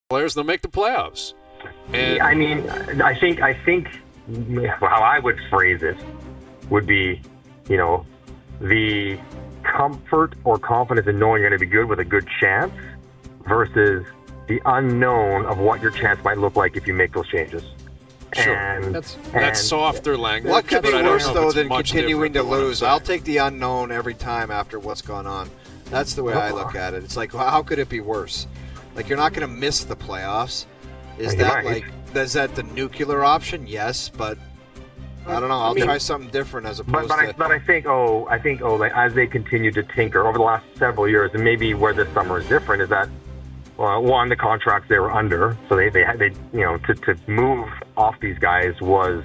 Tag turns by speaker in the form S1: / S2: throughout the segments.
S1: players, they'll make the playoffs. And
S2: I mean, I think how I would phrase it would be, the comfort or confidence in knowing you're going to be good with a good chance versus the unknown of what your chance might look like if you make those changes.
S1: sure,
S2: And
S1: that's softer language.
S3: What could be
S1: but I don't
S3: worse,
S1: know if
S3: though,
S1: it's
S3: than
S1: much
S3: continuing to
S1: different than what I'm
S3: lose?
S1: saying.
S3: I'll take the unknown every time after what's gone on. That's the way I look at it. It's like, well, how could it be worse? Like, you're not going to miss the playoffs. Is
S2: You
S3: that
S2: might.
S3: is that the nuclear option? Yes, but I don't know. I'll try something different as opposed to.
S2: I think like as they continue to tinker over the last several years, and maybe where this summer is different is that, well, one, the contracts they were under, so they to move off these guys was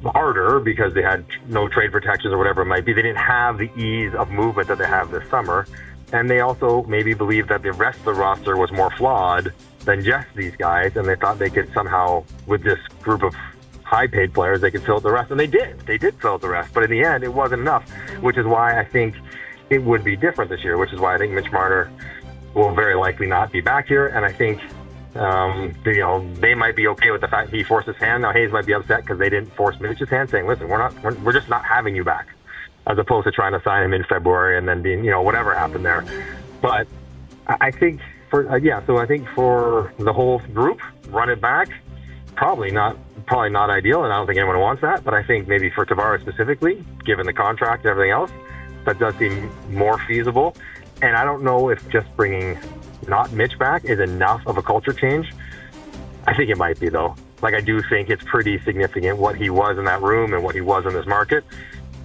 S2: harder because they had no trade protections or whatever it might be. They didn't have the ease of movement that they have this summer, and they also maybe believed that the rest of the roster was more flawed than just these guys, and they thought they could somehow, with this group of high-paid players, they could fill out the rest, and they did. They did fill out the rest, but in the end, it wasn't enough, which is why I think it would be different this year, which is why I think Mitch Marner will very likely not be back here, and I think they might be okay with the fact he forced his hand. Now Hayes might be upset because they didn't force Mitch's hand, saying, "Listen, we're just not having you back," as opposed to trying to sign him in February and then being whatever happened there. But I think so I think for the whole group, run it back. Probably not ideal, and I don't think anyone wants that. But I think maybe for Tavares specifically, given the contract and everything else, that does seem more feasible. And I don't know if just bringing not Mitch back is enough of a culture change. I think it might be, though. Like, I do think it's pretty significant what he was in that room and what he was in this market.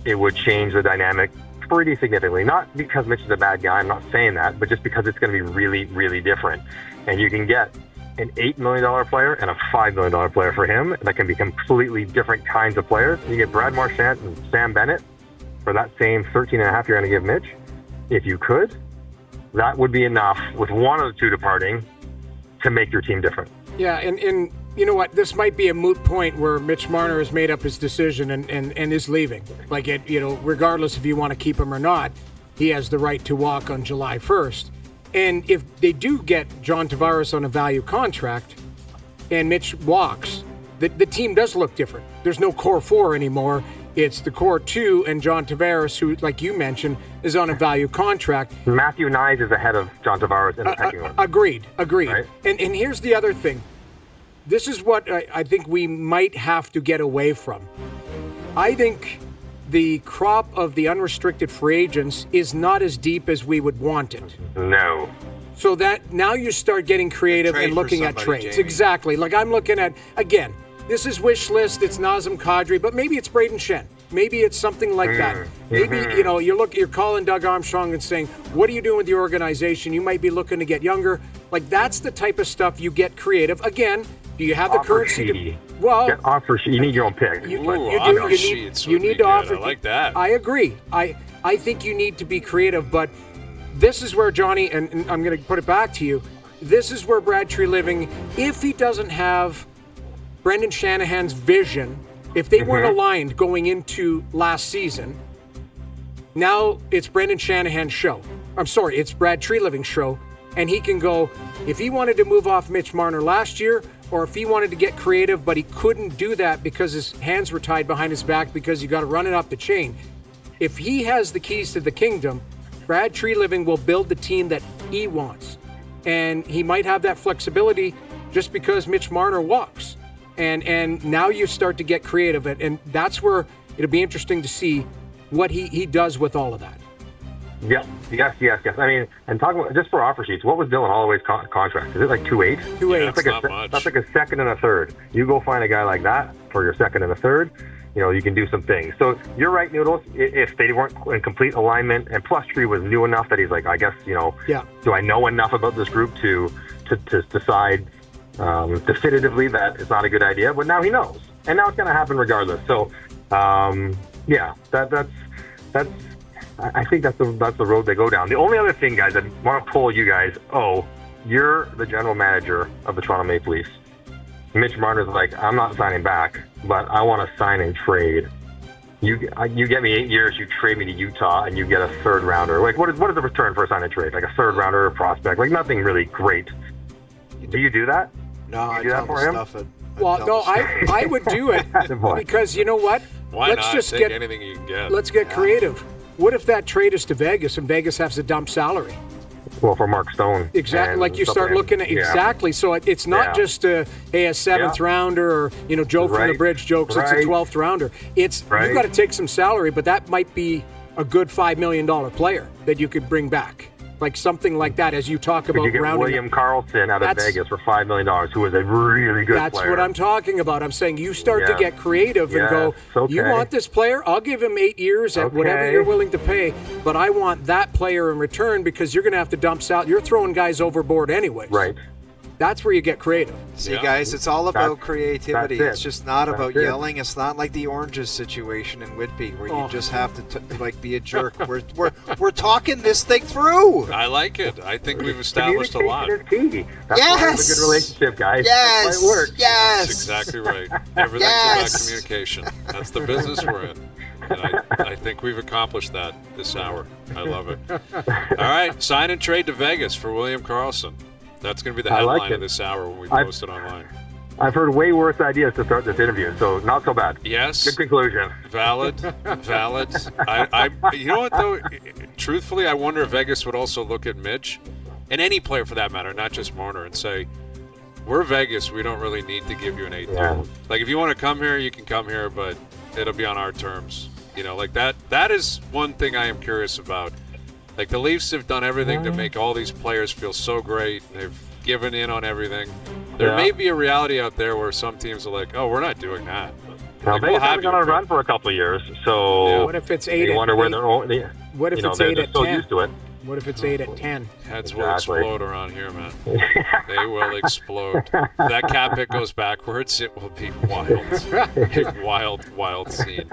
S2: It would change the dynamic pretty significantly. Not because Mitch is a bad guy, I'm not saying that, but just because it's going to be really, really different. And you can get an $8 million player and a $5 million player for him that can be completely different kinds of players. You get Brad Marchand and Sam Bennett for that same 13 and a half you're going to give Mitch. If you could, that would be enough with one of the two departing to make your team different.
S4: Yeah, and you know what? This might be a moot point where Mitch Marner has made up his decision and is leaving. Like, regardless if you want to keep him or not, he has the right to walk on July 1st. And if they do get John Tavares on a value contract and Mitch walks, the team does look different. There's no core four anymore. It's the core two and John Tavares, who, like you mentioned, is on a value contract.
S2: Matthew Nyes is ahead of John Tavares in the pecking order.
S4: Agreed.
S2: Right?
S4: And here's the other thing. This is what I think we might have to get away from. I think the crop of the unrestricted free agents is not as deep as we would want it.
S2: No.
S4: So that now you start getting creative and looking at trades.
S3: Jamie.
S4: Exactly. Like, I'm looking at, again, this is wish list, it's Nazem Kadri, but maybe it's Braden Shen. Maybe it's something like that. Maybe, you're calling Doug Armstrong and saying, what are you doing with your organization? You might be looking to get younger. Like, that's the type of stuff you get creative. Again, do you have the currency to... Well,
S2: get offer sheet. You need your own pick.
S4: You
S1: need
S4: to offer.
S1: I like that.
S4: I agree. I think you need to be creative, but this is where, Johnny, and I'm going to put it back to you, this is where Brad Tree Living, if he doesn't have Brendan Shanahan's vision, if they weren't aligned going into last season, now it's Brendan Shanahan's show. I'm sorry, it's Brad Tree Living's show, and he can go, if he wanted to move off Mitch Marner last year, or if he wanted to get creative, but he couldn't do that because his hands were tied behind his back because you got to run it up the chain. If he has the keys to the kingdom, Brad Tree Living will build the team that he wants. And he might have that flexibility just because Mitch Marner walks. And now you start to get creative. And that's where it'll be interesting to see what he does with all of that.
S2: Yes. I mean, and talking about, just for offer sheets, what was Dylan Holloway's contract? Is it like 2.8?
S4: 2.8.
S2: That's like a second and a third. You go find a guy like that for your second and a third, you can do some things. So you're right, Noodles. If they weren't in complete alignment, and plus Tree was new enough that he's like, I guess, do I know enough about this group to decide definitively that it's not a good idea? But now he knows, and now it's going to happen regardless. So, that's. I think that's the road they go down. The only other thing, guys, I want to pull you guys. Oh, you're the general manager of the Toronto Maple Leafs. Mitch Marner's like, I'm not signing back, but I want to sign and trade. You get me 8 years, you trade me to Utah, and you get a third rounder. Like, what is the return for a sign and trade? Like a third rounder, a prospect, like nothing really great. Do you do that?
S3: No, I
S2: do that
S3: tell
S2: for
S3: the
S2: him?
S3: stuff at.
S4: Well, no, I would do it
S2: Boy.
S4: because you know what?
S1: Why
S4: let's
S1: not
S4: just
S1: take
S4: get
S1: anything you can get?
S4: let's get creative. What if that trade is to Vegas and Vegas has to dump salary?
S2: Well, for Mark Stone.
S4: Exactly,
S2: and
S4: like you start
S2: something-
S4: looking at
S2: yeah.
S4: exactly. So it's not
S2: Yeah.
S4: just a seventh
S2: Yeah.
S4: rounder or Joe from the
S2: Right.
S4: Bridge jokes. It's a
S2: Right.
S4: 12th rounder. It's
S2: Right.
S4: you got to take some salary, but that might be a good $5 million player that you could bring back, like something like that. As you talk
S2: Could
S4: about
S2: you get
S4: rounding.
S2: William Karlsson out of
S4: That's-
S2: Vegas for $5 million, who is a really good
S4: That's
S2: player?
S4: what I'm talking about. I'm saying you start to
S2: Yeah.
S4: get creative and
S2: Yes,
S4: go,
S2: okay.
S4: you want this player? I'll give him 8 years at whatever
S2: Okay.
S4: you're willing to pay, but I want that player in return because you're going to have to dump salary. You're throwing guys overboard anyways.
S2: Right.
S4: That's where you get creative.
S3: See,
S1: Yeah.
S3: guys, it's all about
S2: That's-
S3: creativity.
S2: that's it.
S3: It's just not
S2: That's
S3: about
S2: it.
S3: yelling. It's not like the oranges situation in Whitby where
S4: Oh.
S3: you just have to like be a jerk. We're talking this thing through.
S1: I like it. I think we've established a lot.
S2: Communication is key. That's why it's a good relationship, guys.
S3: Yes.
S2: That's why it works.
S3: Yes.
S1: That's exactly right. Everything's
S3: Yes.
S1: about communication. That's the business we're in. And I think we've accomplished that this hour. I love it. All right, sign and trade to Vegas for William Karlsson. That's going to be the
S2: I like
S1: headline of
S2: it.
S1: this hour when we
S2: I-
S1: post it online.
S2: I've heard way worse ideas to start this interview, so not so bad.
S1: Yes.
S2: Good conclusion.
S1: Valid. I you know what though? Truthfully, I wonder if Vegas would also look at Mitch and any player for that matter, not just Marner, and say, "We're Vegas. We don't really need to give you an 8th
S2: Yeah.
S1: year. Like if you want to come here, you can come here, but it'll be on our terms." Like that. That is one thing I am curious about. Like the Leafs have done everything to make all these players feel so great. They've given in on everything. There
S2: Yeah.
S1: may be a reality out there where some teams are like, "Oh, we're not doing that."
S2: Now,
S1: Like,
S2: Vegas
S1: we'll have
S2: hasn't
S1: you,
S2: gone on a
S1: but-
S2: run for a couple of years, so
S4: What if it's 8
S2: you wonder where they're.
S4: What if it's
S2: they're
S4: 8 at
S2: so
S4: 10?
S2: used to it.
S4: What if it's 8 at 10?
S1: Heads will
S2: Exactly.
S1: explode around here, man. They will explode. If that cap hit goes backwards, it will be wild. A wild, wild scene.